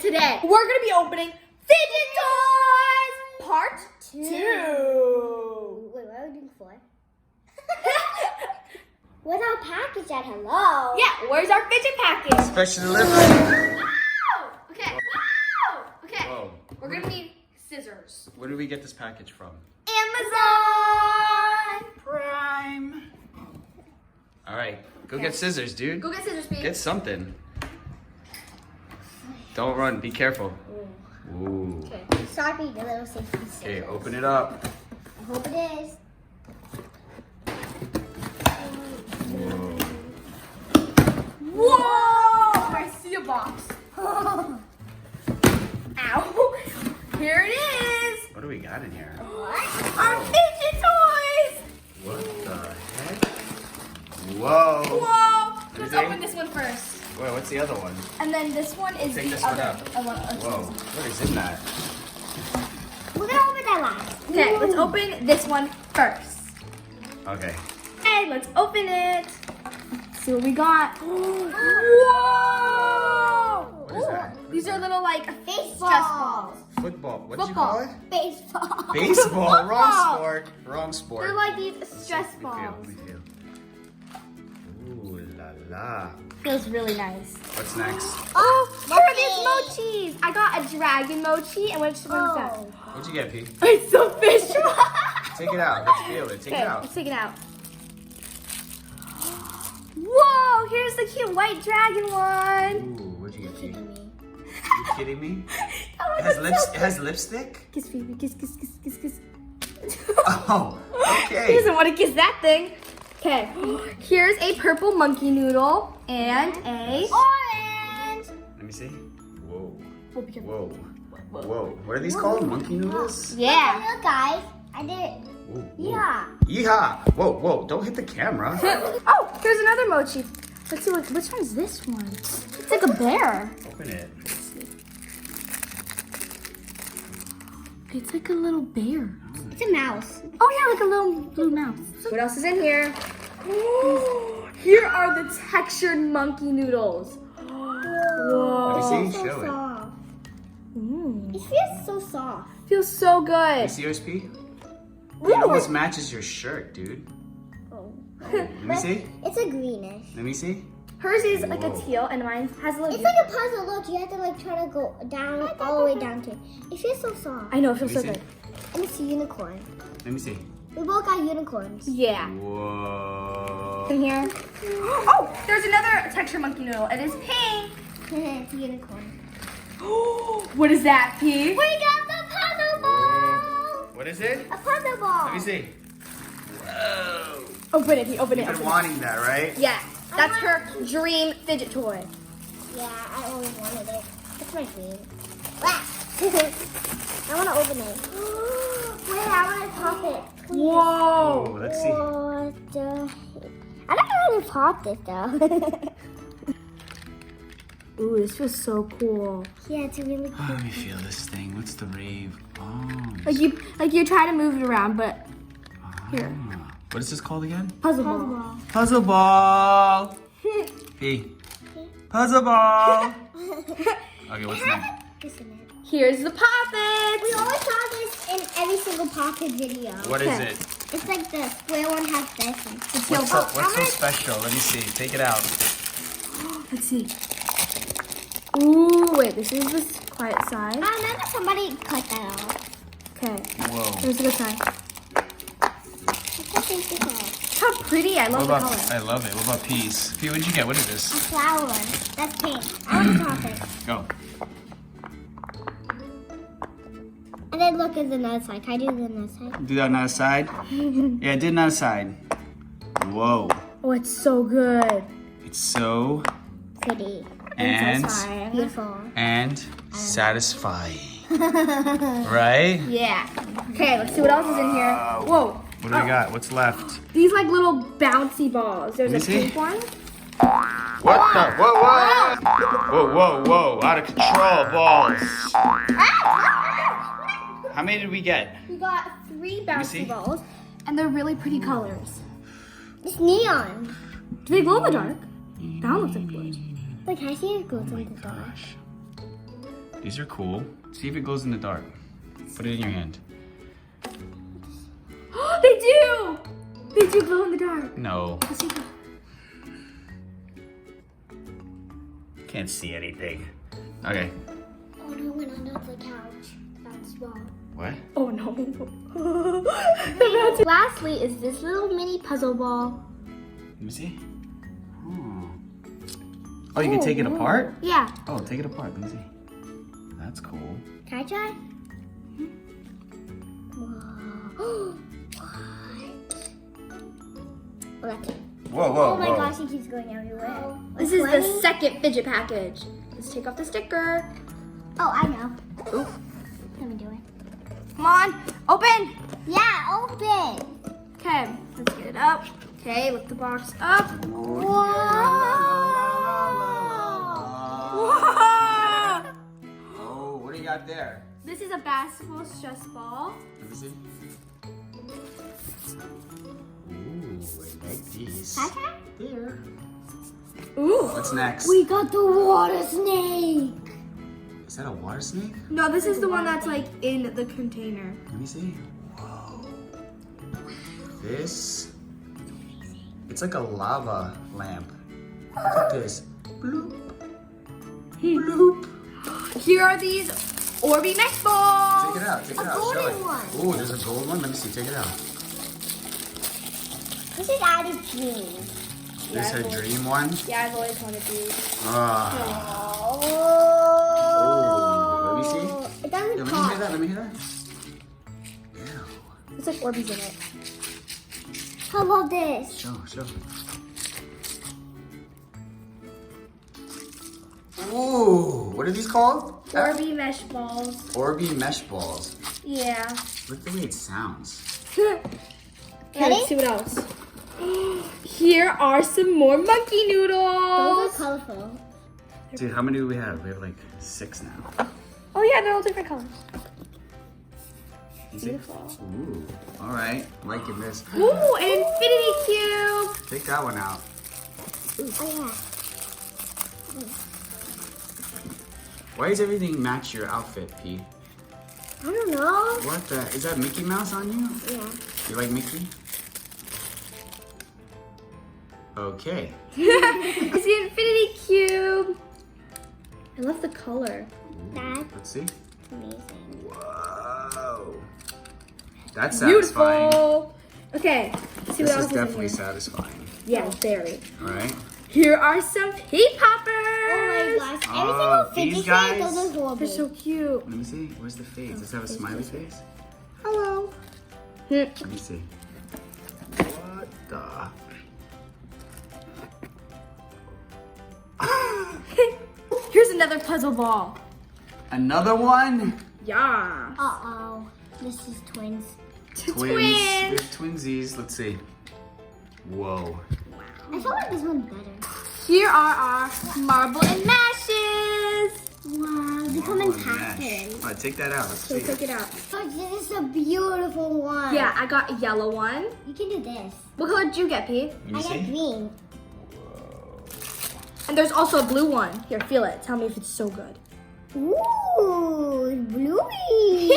today we're gonna be opening Fidget Toys Part 2. Wait, what are we doing 4? Where's our package at? Hello? Yeah, where's our fidget package? Special delivery. Wow! Okay. Wow! Okay. Whoa. We're gonna need scissors. Where did we get this package from? Amazon Prime. All right, go get scissors, dude. Go get scissors, babe. Get something. Don't run. Be careful. Ooh. Okay. Sorry, the little safety scissors. Okay, open it up. I hope it is. Whoa. Whoa! I see a box. Ow! Here it is. What do we got in here? What? Our Fidget Toys. What the heck? Whoa. Whoa! What Let's is it? open this one first. Wait, what's the other one? And then this one is Take the this one other. out. Whoa. Whoa. What is in that? We're gonna open that last. Okay, let's open this one first. Okay. Okay, let's open it. See what we got. Whoa! What is that? These are little like Baseball. stress balls. Football. What did you Football. call it? Baseball. Baseball. Wrong Football. sport. Wrong sport. They're like these stress Let me balls. feel. Ooh la la. Feels really nice. What's next? Oh, here are these mochis. I got a dragon mochi, and which one is that? Oh. What'd you get, P? It's a fish. Take it out. Let's feel it. Take Okay, it out. let's take it out. Whoa, here's the cute white dragon one. Ooh, what'd you get, P? Kidding me. You kidding me? Oh, It has that's lips. so It has lipstick. Kiss, baby, kiss, kiss, kiss, kiss, kiss. Oh, He okay. doesn't want to kiss that thing. Okay, here's a purple monkey noodle and a Orange. Let me see. Whoa. Oh, be careful. Whoa. Whoa. What are these called? Monkey noodles? Yeah. Look, guys. I did it. Ooh, whoa. Yeah. Yeehaw. Whoa, whoa. Don't hit the camera. Oh, here's another mochi. Let's see which one's this one. It's like a bear. Open it. It's like a little bear. It's a mouse. Oh yeah, like a little blue mouse. What else is in here? Here are the textured monkey noodles. Whoa. Let me see. So Show it. soft. Mm. It feels so soft. Feels so Let good. me see yours, P. Ooh. It almost matches your shirt, dude. Oh. Let me see. It's a greenish. Let me see. Hers is like a Whoa. teal and mine has a little. It's like a puzzle. Look, you have to like try to go down all the way down to it. It feels so soft. I know, it feels so Let me good. And it's a unicorn. Let me see. We both got unicorns. Yeah. Whoa. In here. Oh, there's another textured monkey noodle. It is pink. It's a unicorn. What is that, P? We got the puzzle ball. What is it? A puzzle ball. Let me see. Whoa. Open it, P. Open it. You've been Open it. wanting that, right? Yeah. That's her dream fidget toy. Yeah, I always wanted it. It's my dream. Wow. I want to open it. Wait, I want to pop it. Please. Whoa. Oh, let's see. What the I don't know how to pop it though. Ooh, this feels so cool. Yeah, it's really Oh, cool. let me feel this thing. What's the rave? Oh. Like you try to move it around, but here. What is this called again? Puzzle Puzzle ball. ball. Puzzle ball. P. Puzzle ball. Okay, what's next? This in it. Here's the poppets. We always saw this in every single pocket video. What is Okay. it? It's like the square one has this one. The teal What's so, box. what's so special? Let me see. Take it out. Let's see. Ooh, wait, this is the quiet side. I remember somebody cut that off. Okay, Whoa. here's the good side. It's a safety ball. How pretty, I What love the about? color. I love it. What about peas? P, what'd you get? What is A this? flower. That's pink. I want to pop it. Go. And then look at the other side. Can I do the other side? Do that on the other side. Yeah, I did on the other side. Whoa. Oh, it's so good. It's so Pretty. and satisfying. Beautiful. satisfying. Right? Yeah. Okay, let's see what else is in here. Whoa. What do we got? What's left? These like little bouncy balls. There's a Let me see. pink one. What the? Whoa, whoa! Whoa, whoa, whoa! Out of control, balls. How many did we get? We got 3 see. bouncy balls, and they're really pretty colors. It's neon. Do they glow in the dark? That one looks like blue. Wait, can I see it goes in the dark? These are cool. See if it glows in the dark. Put it in your hand. They do! They do glow in the dark. No. Let's see. Can't see anything. Okay. Oh no, went under the couch. That's wrong. What? Oh no. Lastly is this little mini puzzle ball. Let me see. Oh, you can take it apart? Yeah. Oh, take it apart. Let me see. That's cool. Can I try? Whoa. What? Oh, that's it. Whoa, whoa, Oh my whoa. gosh, it keeps going everywhere. This is the second fidget package. Let's take off the sticker. Oh, I know. Ooh. Let me do it. Come on, open. Yeah, open. Okay, let's get it up. Okay, lift the box up. Whoa. Whoa! Oh, what do you got there? This is a basketball stress ball. Let me see. Ooh, I like these. Can I try? There. Ooh. What's next? We got the water snake. Is that a water snake? No, this is the one that's like in the container. Let me see. Whoa. This. It's like a lava lamp. Look at this. Bloop. Bloop. Here are these Orby mesh balls. Take it out. Take it A out. Show golden it. one. Ooh, there's a gold one. Let me see. Take it out. This is out of dream. There's a dream one. Yeah, I've always wanted these. Ah. Oh. Let me see. It doesn't Let me hear pop. that. Let me hear that. Ew. It's like Orbeez in it. How about this? Show. Ooh, what are these called? Orby mesh balls. Orby mesh balls. Yeah. Look the way it sounds. Let's see what else. Here are some more monkey Those noodles. are colorful. Dude, how many do we have? We have like 6 now. Oh yeah, they're all different colors. You see? Beautiful. Ooh, all right. Liking this. Ooh, an infinity cube. Take that one out. Oh yeah. Why does everything match your outfit, P? I don't know. What the? Is that Mickey Mouse on you? Yeah. You like Mickey? Okay. It's the infinity cube. I love the color. That's Let's see. amazing. Whoa. That's satisfying. Beautiful. Okay, let's see This what is else definitely is in here. satisfying. Yeah, very. All right. Here are some pea poppers. Oh my gosh. Every Oh, single these fidget guys? thing goes in They're so cute. Let me see. Where's the face? Does it have a smiley face? Hello. Let me see. What the? Here's another puzzle ball. Another one? Yeah. Uh-oh. This is twins. Twins. We have twinsies. Let's see. Whoa. I feel like this one's better. Here are our marble and mashes. Wow, they come in Oh, packs. mesh. All right, take that out. Let's So see. take it out. So this is a beautiful one. Yeah, I got a yellow one. You can do this. What color did you get, P? Let me I got see. green. And there's also a blue one. Here, feel it. Tell me if it's so good. Ooh, bluey.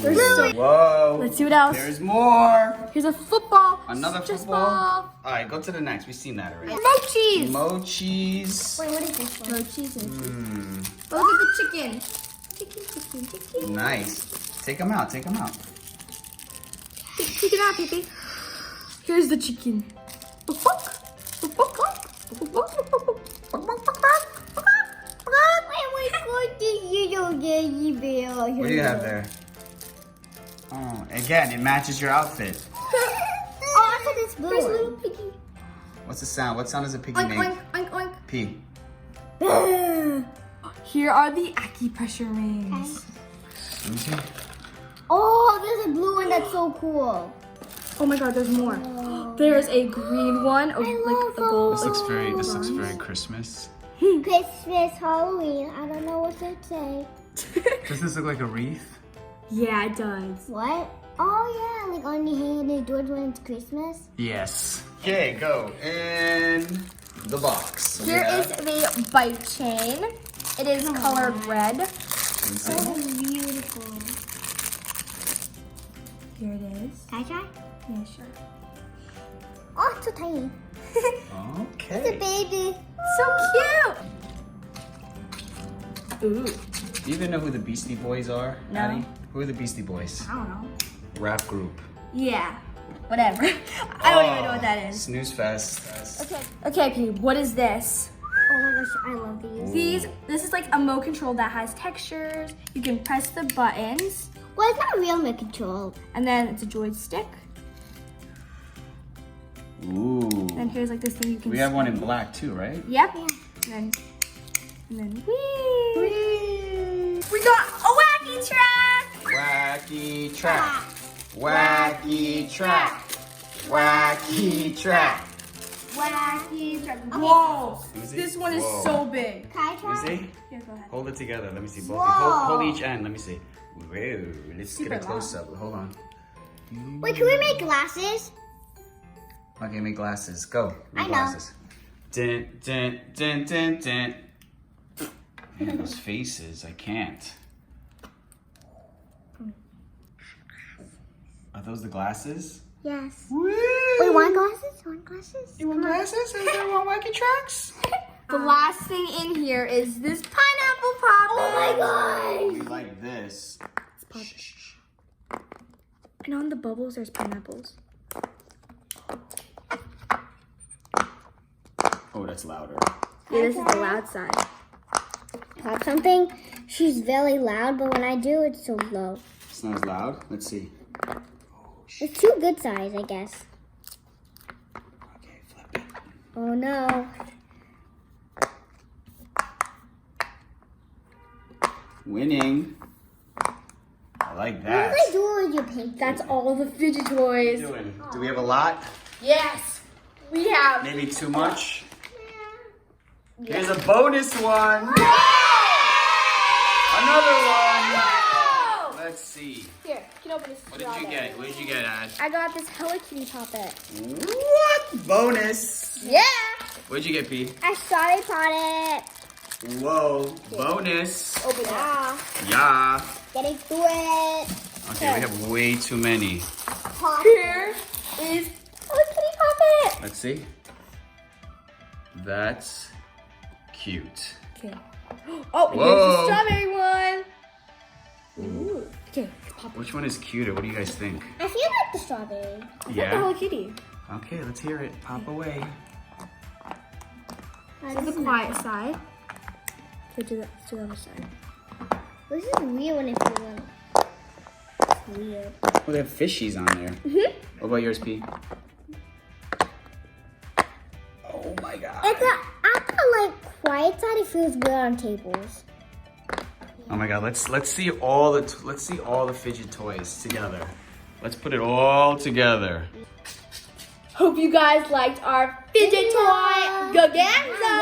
They're so. Whoa. Let's see what else. There's more. Here's a football. Another stress football. ball. All right, go to the next. We've seen that already. Mochis. Mochis. Wait, what is this one? Mochis and Mm, Oh, look at the chicken. Chicken. nice. Take them out. Take them out. Take it out, baby. Here's the chicken. What do you have there? Oh, again, it matches your outfit. Oh, I got this blue There's a one. little piggy. What's the sound? What sound does a piggy Oink, make? oink, oink, P. oink. Here are the acupressure rings. Let me see. Oh, there's a blue one that's so cool. Oh my god, there's more. There's a green one of I like love a gold. This looks very Christmas. Christmas, Halloween. I don't know what to say. Does this look like a wreath? Yeah, it does. What? Oh yeah, like on your hand and doors when it's Christmas. Yes. Okay, go in the box. Here is the bike chain. It is colored red. So beautiful. Here it is. Can I try? Yeah, sure. Oh, it's so tiny. Okay. It's a baby. So cute. Ooh. Do you even know who the Beastie Boys are, No. Addie? Who are the Beastie Boys? I don't know. Rap group. Yeah. Whatever. I don't even know what that is. Snooze fest. Okay. Okay, P, what is this? Oh my gosh, I love these. This is like a remote control that has textures. You can press the buttons, Well, it's not real remote control. and then it's a joystick. Ooh. And here's like this thing you can. We have one in black too, right? Yep. Yeah. And then whee! We got a wacky track. Wacky track. Wacky track. Wacky track. Wacky track. Whoa! Let me see. This one is Whoa. so big. Can I Let try? me see. Here, go ahead. Hold it together. Let me see. Both. Whoa. Hold each end. Let me see. Whoa. Let's Super get a close up. Hold on. Wait, can we make glasses? Okay, make glasses. Go. Make I know. glasses. Dun, dun, dun, dun, dun. Man, those faces. I can't. Are those the glasses? Yes. Woo! Wait, want glasses? Want glasses? You want glasses? And you want Wacky Tracks? The last thing in here is this pineapple pop. Oh my god! You like this? Shh. And on the bubbles, there's pineapples. Oh, that's louder. Yeah, this is the loud side. Pop something. She's very loud, but when I do, it's so low. It's not as loud. Let's see. It's too good size, I guess. Okay, flip it. Oh no. Winning. I like What that. did I do with your paint? That's all the fidget What toys. are you doing? Do we have a lot? Yes, we have. Maybe too much? Here's a bonus one. Another one. Let's see. Here, you can open this. What did you get? What did you get, Ash? I got this Hello Kitty puppet. What? Bonus. Yeah. What did you get, P? I started pot it. Whoa. Bonus. Open it. Yeah. Getting through it. Okay, we have way too many. Pop. Here is Hello Kitty puppet. Let's see. That's cute. Okay. Oh, here's Whoa. the strawberry one. Ooh. Okay, pop. Which one is cuter? What do you guys think? I feel like the strawberry. I got the Yeah? Hello Kitty. Okay, let's hear it. Pop away. This is the quiet side. Okay, let's do the other side. This is weird when it's little. It's weird. Oh, they have fishies on there. Mm-hmm. What about yours, P? Oh my god. It's after like quiet side, it feels weird on tables. Oh my god, let's see all the fidget toys together. Let's put it all together. Hope you guys liked our fidget toy gaganza.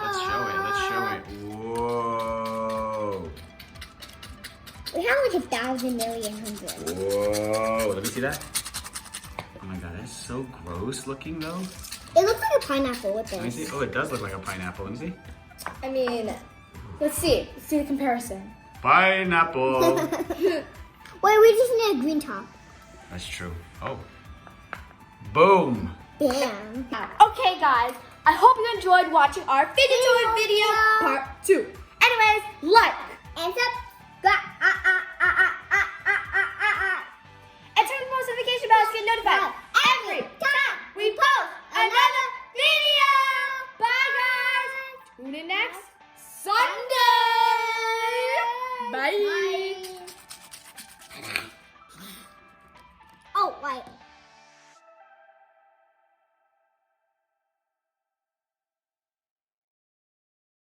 Let's show it. Let's show it. Whoa. We have like 1,000 million hundred. Whoa. Let me see that. Oh my god, that's so gross looking though. It looks like a pineapple with Let me this. see. Oh, it does look like a pineapple. Let me see. I mean, let's see. Let's see the comparison. Pineapple. Wait, we just need a green top. That's true. Oh. Boom. Bam. Okay, guys. I hope you enjoyed watching our fidget toy video part 2. Anyways, like And subscribe. and turn the notification bell to get notified